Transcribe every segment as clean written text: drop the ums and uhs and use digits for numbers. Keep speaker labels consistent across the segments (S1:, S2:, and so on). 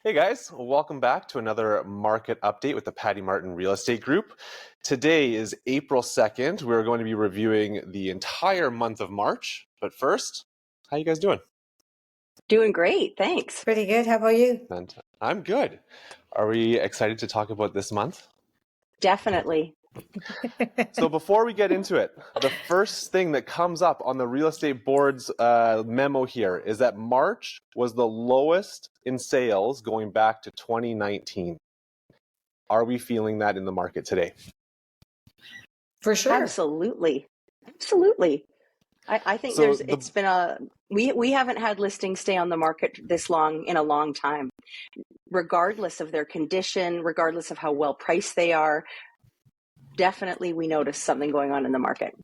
S1: Hey guys, welcome back to another market update with the Patti Martin Real Estate Group. Today is April 2nd. We're going to be reviewing the entire month of March. But first, how you guys doing?
S2: Doing great, thanks.
S3: Pretty good. How about you?
S1: And I'm good. Are we excited to talk about this month?
S2: Definitely.
S1: So before we get into it, the first thing that comes up on the real estate board's memo here is that March was the lowest in sales going back to 2019. Are we feeling that in the market today?
S3: For sure.
S2: Absolutely. Absolutely. I think
S1: So
S2: it's been we haven't had listings stay on the market this long in a long time. Regardless of their condition, regardless of how well priced they are, definitely we notice something going on in the market.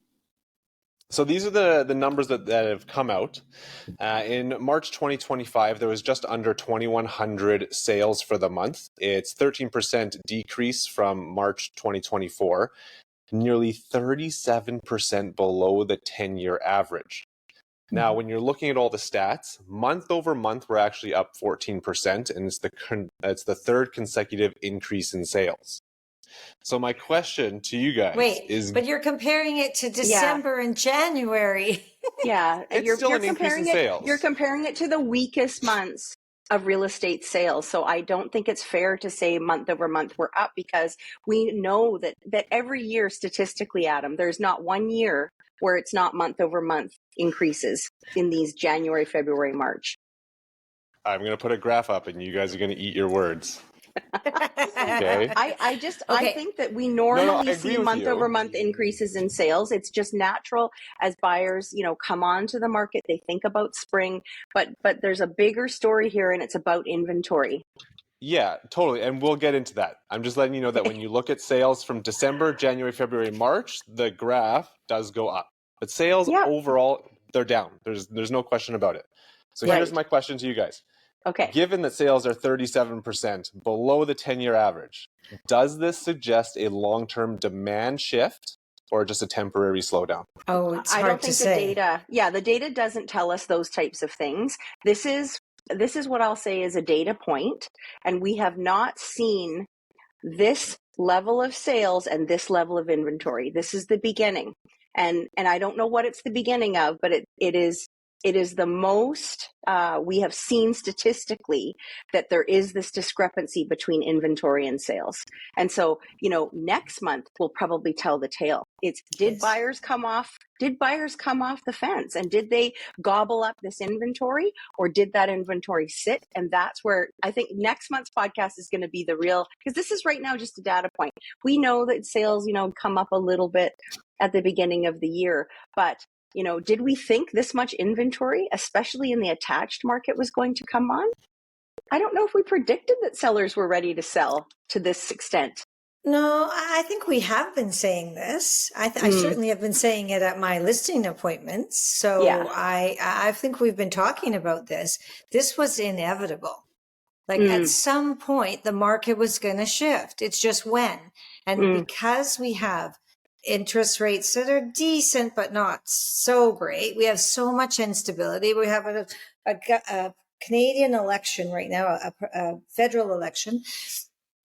S1: So these are the numbers that have come out. In March 2025, there was just under 2,100 sales for the month. It's 13% decrease from March 2024, nearly 37% below the 10-year average. Now, when you're looking at all the stats, month over month, we're actually up 14%, and it's the third consecutive increase in sales. So my question to you guys is...
S3: but you're comparing it to December and January.
S2: Yeah,
S1: it's still an increase in sales.
S2: You're comparing it to the weakest months of real estate sales. So I don't think it's fair to say month over month we're up, because we know that every year statistically, Adam, there's not one year where it's not month over month increases in these January, February, March.
S1: I'm going to put a graph up and you guys are going to eat your words. Okay.
S2: I think that we normally see month over month increases in sales. It's just natural as buyers, come onto the market, they think about spring, but there's a bigger story here, and it's about inventory.
S1: Yeah, totally. And we'll get into that. I'm just letting you know that when you look at sales from December, January, February, March, the graph does go up. But sales overall, they're down. There's no question about it. So here's my question to you guys.
S2: Okay.
S1: Given that sales are 37% below the 10-year average, does this suggest a long-term demand shift or just a temporary slowdown?
S3: Oh, it's hard to say.
S2: The data doesn't tell us those types of things. This is what I'll say is a data point, and we have not seen this level of sales and this level of inventory. This is the beginning. And I don't know what it's the beginning of, but it is the most we have seen statistically that there is this discrepancy between inventory and sales. And so, next month will probably tell the tale. Did buyers come off the fence, and did they gobble up this inventory, or did that inventory sit? And that's where I think next month's podcast is going to be the real, because this is right now just a data point. We know that sales, come up a little bit at the beginning of the year, but did we think this much inventory, especially in the attached market, was going to come on? I don't know if we predicted that sellers were ready to sell to this extent.
S3: No, I think we have been saying this. I certainly have been saying it at my listing appointments. So I think we've been talking about this. This was inevitable. At some point, the market was going to shift. It's just when. And because we have interest rates that are decent but not so great, we have so much instability. We have a Canadian election right now, a federal election.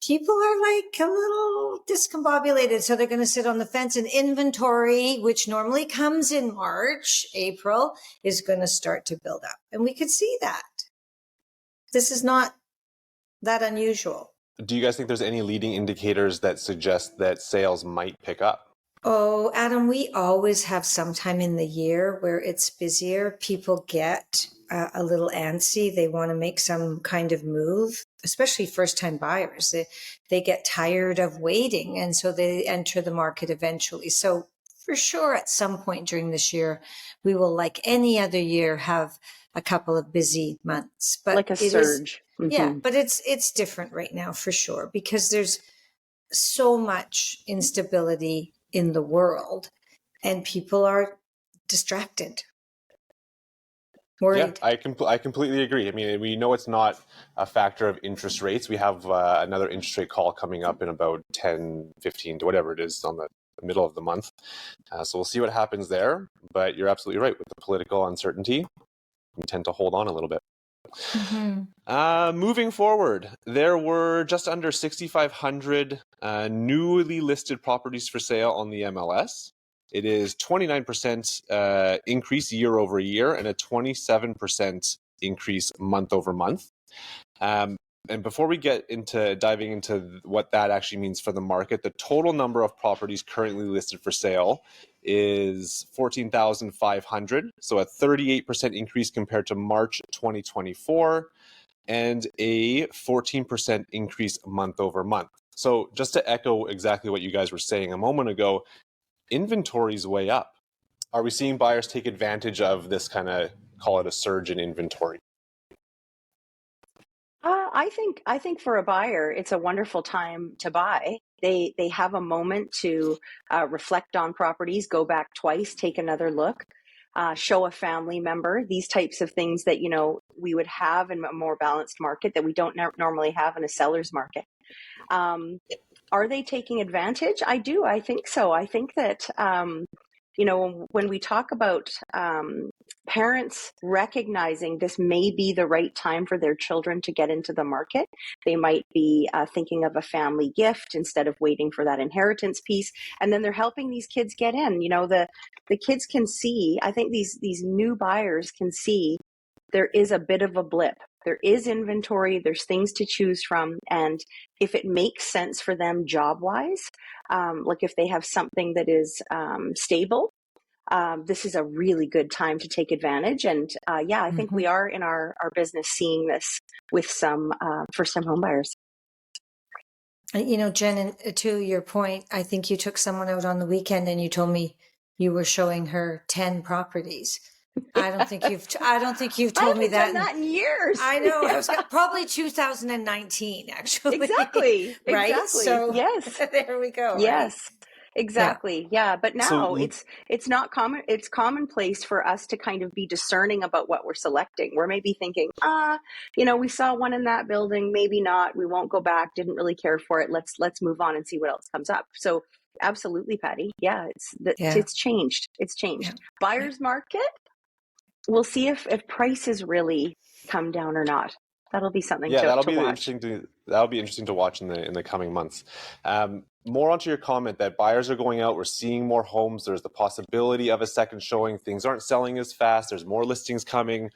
S3: People are a little discombobulated, so they're going to sit on the fence, and inventory, which normally comes in March, April, is going to start to build up. And we could see that. This is not that unusual.
S1: Do you guys think there's any leading indicators that suggest that sales might pick up?
S3: Oh, Adam, we always have some time in the year where it's busier. People get a little antsy. They want to make some kind of move, especially first-time buyers. They get tired of waiting, and so they enter the market eventually. So for sure, at some point during this year, we will, like any other year, have a couple of busy months. But
S2: like a surge.
S3: Yeah, but it's different right now for sure, because there's so much instability in the world, and people are distracted, worried.
S1: Yeah, I completely agree. I mean, we know it's not a factor of interest rates. We have another interest rate call coming up in about 10, 15 to whatever it is on the middle of the month. So we'll see what happens there. But you're absolutely right. With the political uncertainty, we tend to hold on a little bit. Moving forward, there were just under 6,500 newly listed properties for sale on the MLS. It is 29% increase year over year and a 27% increase month over month. And before we get into diving into what that actually means for the market, the total number of properties currently listed for sale is 14,500. So a 38% increase compared to March 2024 and a 14% increase month over month. So just to echo exactly what you guys were saying a moment ago, inventory's way up. Are we seeing buyers take advantage of this kind of, call it a surge in inventory?
S2: I think for a buyer, it's a wonderful time to buy. They have a moment to reflect on properties, go back twice, take another look, show a family member, these types of things that, you know, we would have in a more balanced market that we don't normally have in a seller's market. Are they taking advantage? I do. I think so. I think that, you know, when we talk about parents recognizing this may be the right time for their children to get into the market, they might be thinking of a family gift instead of waiting for that inheritance piece. And then they're helping these kids get in. You know, the kids can see, I think these new buyers can see there is a bit of a blip. There is inventory, there's things to choose from. And if it makes sense for them job-wise, like if they have something that is stable, this is a really good time to take advantage. And yeah, I think we are in our business seeing this with some first-time home buyers.
S3: You know, Jen, to your point, I think you took someone out on the weekend and you told me you were showing her 10 properties. I don't think you've told me that.
S2: I haven't done that in years.
S3: I know. It was probably 2019, actually.
S2: Exactly.
S3: Right.
S2: Exactly.
S3: So
S2: yes.
S3: There we go.
S2: Yes.
S3: Right?
S2: Exactly. Yeah. But now
S1: So,
S2: it's not common. It's commonplace for us to kind of be discerning about what we're selecting. We're maybe thinking, you know, we saw one in that building, maybe not. We won't go back. Didn't really care for it. Let's move on and see what else comes up. So absolutely, Patti. Yeah. It's changed. It's changed.
S3: Yeah.
S2: Buyer's market. We'll see if prices really come down or not. That'll be something to watch.
S1: That'll be interesting to watch in the coming months. More onto your comment that buyers are going out. We're seeing more homes. There's the possibility of a second showing. Things aren't selling as fast. There's more listings coming.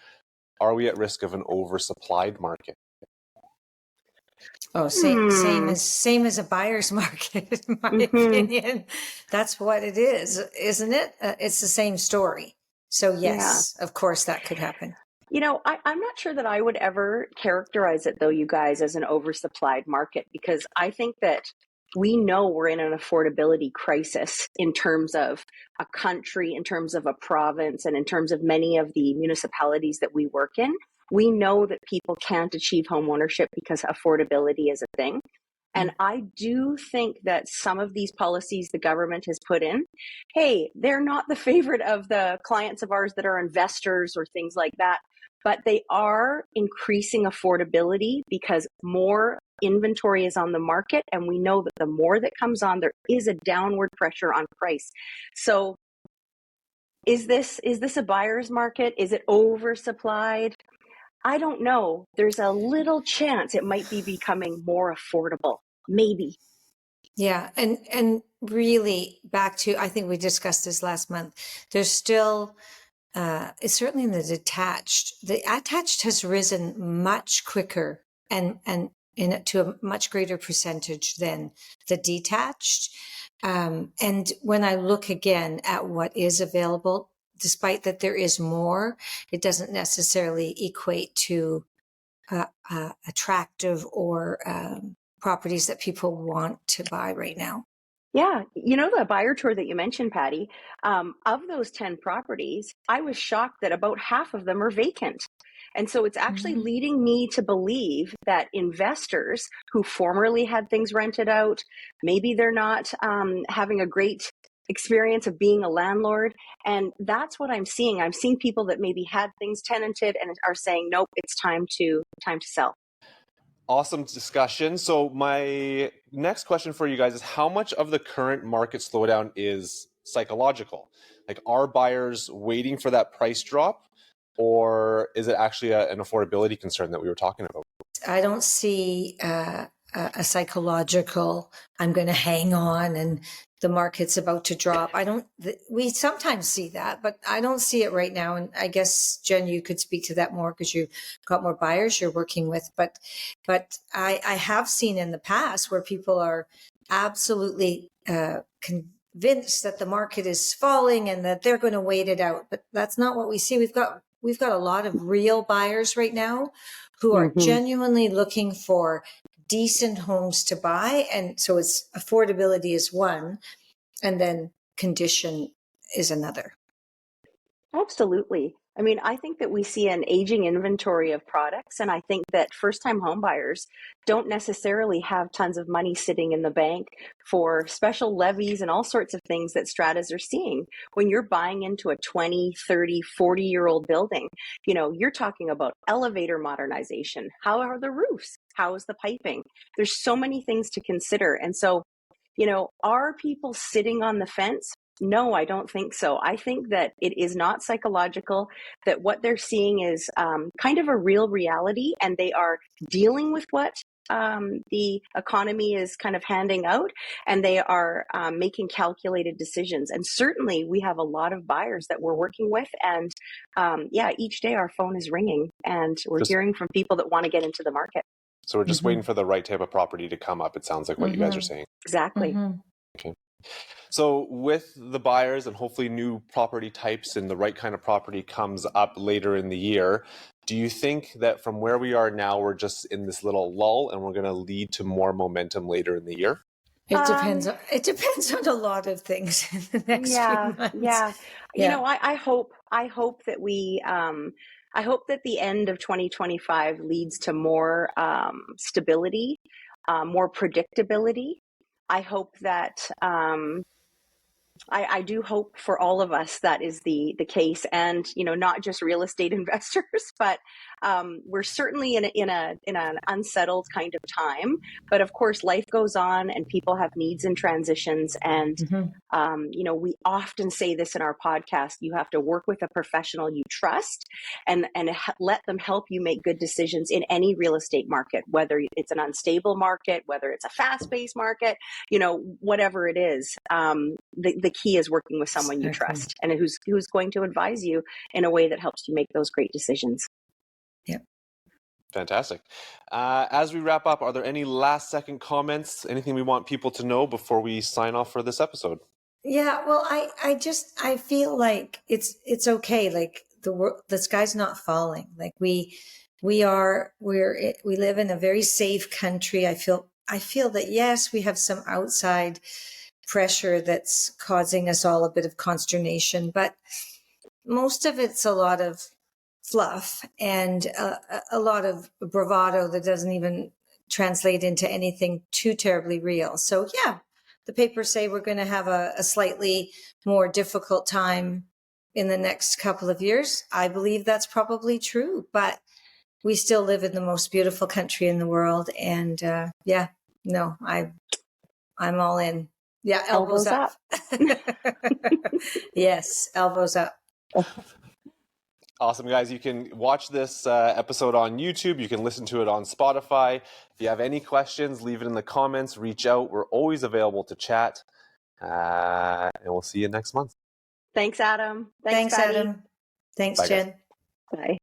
S1: Are we at risk of an oversupplied market?
S3: Oh, same as a buyer's market, in my opinion. That's what it is, isn't it? It's the same story. So yes, of course that could happen.
S2: You know, I'm not sure that I would ever characterize it, though, you guys, as an oversupplied market, because I think that we know we're in an affordability crisis in terms of a country, in terms of a province, and in terms of many of the municipalities that we work in. We know that people can't achieve home ownership because affordability is a thing. And I do think that some of these policies the government has put in, hey, they're not the favorite of the clients of ours that are investors or things like that, but they are increasing affordability because more inventory is on the market. And we know that the more that comes on, there is a downward pressure on price. So is this a buyer's market? Is it oversupplied? I don't know. There's a little chance it might be becoming more affordable. Maybe.
S3: Yeah. And really back to, I think we discussed this last month. There's still, it's certainly in the detached. The attached has risen much quicker and to a much greater percentage than the detached. And when I look again at what is available, despite that there is more, it doesn't necessarily equate to attractive or properties that people want to buy right now.
S2: Yeah. You know, the buyer tour that you mentioned, Patti, of those 10 properties, I was shocked that about half of them are vacant. And so it's actually leading me to believe that investors who formerly had things rented out, maybe they're not having a great experience of being a landlord. And that's what I'm seeing. I'm seeing people that maybe had things tenanted and are saying, nope, it's time to sell.
S1: Awesome discussion. So my next question for you guys is, how much of the current market slowdown is psychological? Like, are buyers waiting for that price drop? or is it actually an affordability concern that we were talking about?
S3: I don't see a psychological, I'm going to hang on and the market's about to drop. We sometimes see that, but I don't see it right now. And I guess, Jen, you could speak to that more because you've got more buyers you're working with. But I have seen in the past where people are absolutely convinced that the market is falling and that they're going to wait it out. But that's not what we see. We've got a lot of real buyers right now who are genuinely looking for decent homes to buy. And so it's affordability is one, and then condition is another.
S2: Absolutely. I mean, I think that we see an aging inventory of products, and I think that first-time home buyers don't necessarily have tons of money sitting in the bank for special levies and all sorts of things that stratas are seeing. When you're buying into a 20, 30, 40-year-old building, you're talking about elevator modernization. How are the roofs? How is the piping? There's so many things to consider. And so, are people sitting on the fence? No, I don't think so. I think that it is not psychological, that what they're seeing is kind of a real reality, and they are dealing with what the economy is kind of handing out, and they are making calculated decisions. And certainly we have a lot of buyers that we're working with, and each day our phone is ringing and we're hearing from people that want to get into the market.
S1: So we're just waiting for the right type of property to come up. It sounds like what you guys are saying.
S2: Exactly.
S1: Okay. So with the buyers and hopefully new property types and the right kind of property comes up later in the year, do you think that from where we are now, we're just in this little lull and we're going to lead to more momentum later in the year?
S3: It depends. It depends on a lot of things in the next few months.
S2: Yeah. I hope that we. I hope that the end of 2025 leads to more stability, more predictability. I hope that I do hope for all of us that is the case, and not just real estate investors, but we're certainly in an unsettled kind of time. But of course, life goes on, and people have needs and transitions. And we often say this in our podcast: you have to work with a professional you trust, and let them help you make good decisions in any real estate market, whether it's an unstable market, whether it's a fast-paced market, whatever it is. The key is working with someone you trust and who's going to advise you in a way that helps you make those great decisions.
S3: Yeah.
S1: Fantastic. As we wrap up, are there any last second comments, anything we want people to know before we sign off for this episode?
S3: Yeah, well, I feel like it's okay. Like the sky's not falling. Like we live in a very safe country. I feel that, yes, we have some outside pressure that's causing us all a bit of consternation, but most of it's a lot of fluff and a lot of bravado that doesn't even translate into anything too terribly real. So yeah, the papers say we're going to have a slightly more difficult time in the next couple of years. I believe that's probably true, but we still live in the most beautiful country in the world. And I'm all in. Yeah, elbows up. Yes, elbows up.
S1: Awesome, guys. You can watch this episode on YouTube. You can listen to it on Spotify. If you have any questions, leave it in the comments. Reach out. We're always available to chat. And we'll see you next month.
S2: Thanks, Adam.
S3: Thanks,
S2: Patti.
S3: Adam. Thanks,
S1: Bye,
S3: Jen.
S1: guys.
S2: Bye.